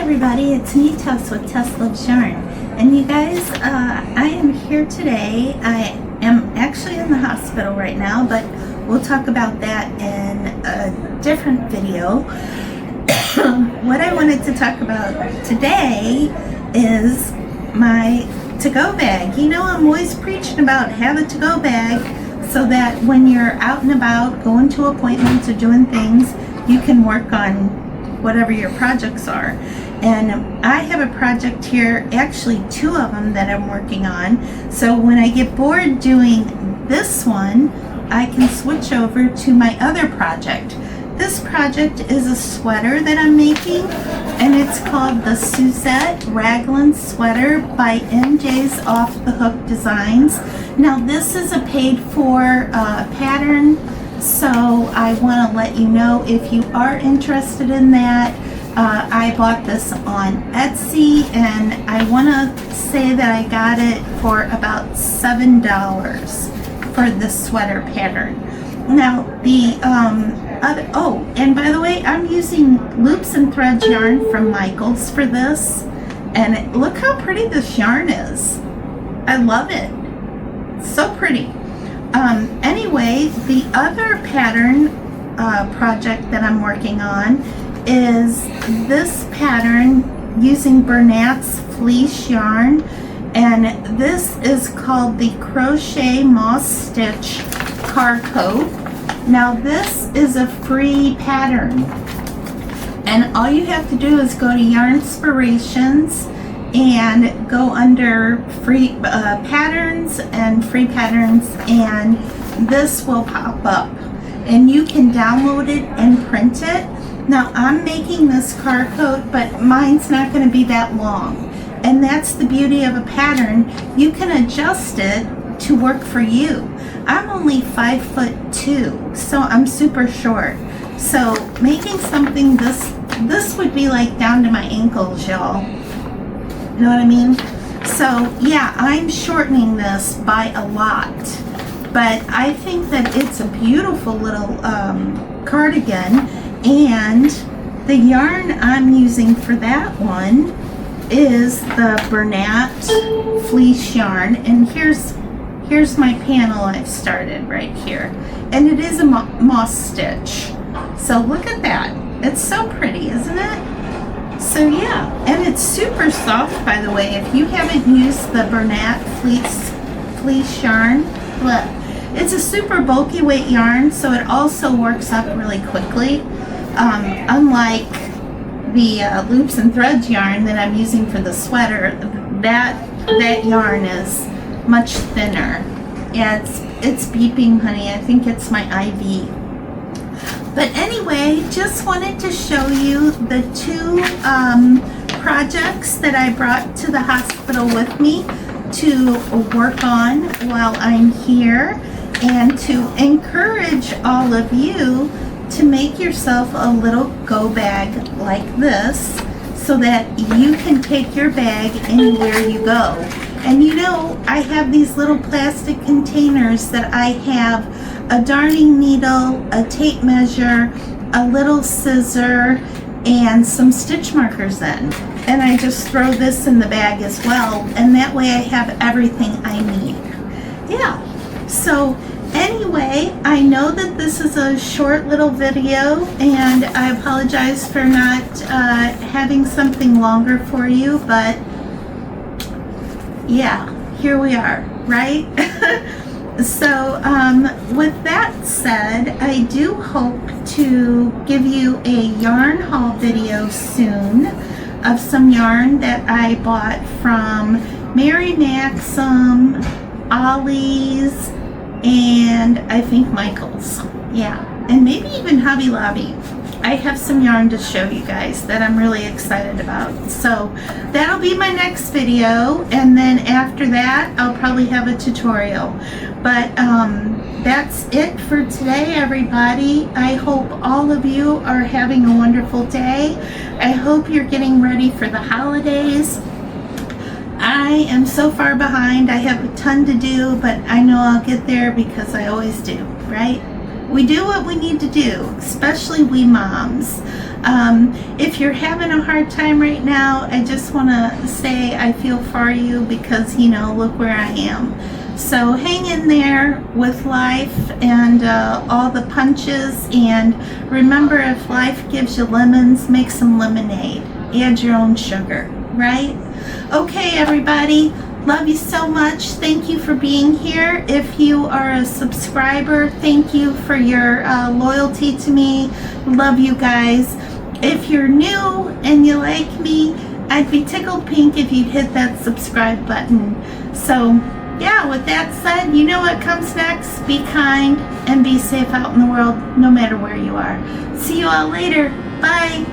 everybody, it's me, Tess with Tess Loves Yarn. And you guys, I am here today. I am actually in the hospital right now, but we'll talk about that in a different video. What I wanted to talk about today is my to-go bag. You know, I'm always preaching about have a to-go bag so that when you're out and about, going to appointments or doing things, you can work on whatever your projects are. And I have a project here, actually two of them that I'm working on. So when I get bored doing this one, I can switch over to my other project. This project is a sweater that I'm making, and it's called the Susette Raglan Sweater by MJ's Off the Hook Designs. Now this is a paid for pattern, so I want to let you know if you are interested in that. I bought this on Etsy, and I want to say that I got it for about $7 for the sweater pattern. Now the and by the way, I'm using loops and threads yarn from Michaels for this, and look how pretty this yarn is. I love it. So pretty. Anyway, the other pattern project that I'm working on is this pattern using Bernat's fleece yarn, and this is called the Crochet Moss Stitch Car Coat. Now this is a free pattern, and all you have to do is go to Yarn Inspirations and go under free patterns and free patterns, and this will pop up and you can download it and print it. Now I'm making this car coat, but mine's not going to be that long, and that's the beauty of a pattern. You can adjust it to work for you. I'm only 5'2", so I'm super short. So making something this would be like down to my ankles, y'all. You know what I mean? So yeah, I'm shortening this by a lot, but I think that it's a beautiful little cardigan, and the yarn I'm using for that one is the Bernat fleece yarn, and here's my panel I've started right here, and it is a moss stitch. So look at that. It's so pretty, isn't it? So yeah, and it's super soft, by the way. If you haven't used the Bernat fleece yarn, look, it's a super bulky weight yarn, so it also works up really quickly. Unlike the loops and threads yarn that I'm using for the sweater, that yarn is much thinner. Yeah, it's beeping, honey. I think it's my IV. But anyway, just wanted to show you the two projects that I brought to the hospital with me to work on while I'm here, and to encourage all of you to make yourself a little go bag like this so that you can take your bag anywhere you go. And you know, I have these little plastic containers that I have a darning needle, a tape measure, a little scissor, and some stitch markers in. And I just throw this in the bag as well, and that way I have everything I need. Yeah, so anyway, I know that this is a short little video, and I apologize for not having something longer for you, but yeah, here we are, right? So with that said, I do hope to give you a yarn haul video soon of some yarn that I bought from Mary Maxim, Ollie's, and I think Michaels. Yeah, and maybe even Hobby Lobby. I have some yarn to show you guys that I'm really excited about. So that'll be my next video, and then after that I'll probably have a tutorial. But that's it for today, everybody. I hope all of you are having a wonderful day. I hope you're getting ready for the holidays. I am so far behind. I have a ton to do, but I know I'll get there because I always do, right? We do what we need to do, especially we moms. If you're having a hard time right now, I just want to say I feel for you because, you know, look where I am. So hang in there with life and all the punches, and remember, if life gives you lemons, make some lemonade. Add your own sugar, right? Okay, everybody. Love you so much. Thank you for being here. If you are a subscriber, thank you for your loyalty to me. Love you guys. If you're new and you like me, I'd be tickled pink if you'd hit that subscribe button. So, yeah, with that said, you know what comes next. Be kind and be safe out in the world, no matter where you are. See you all later. Bye.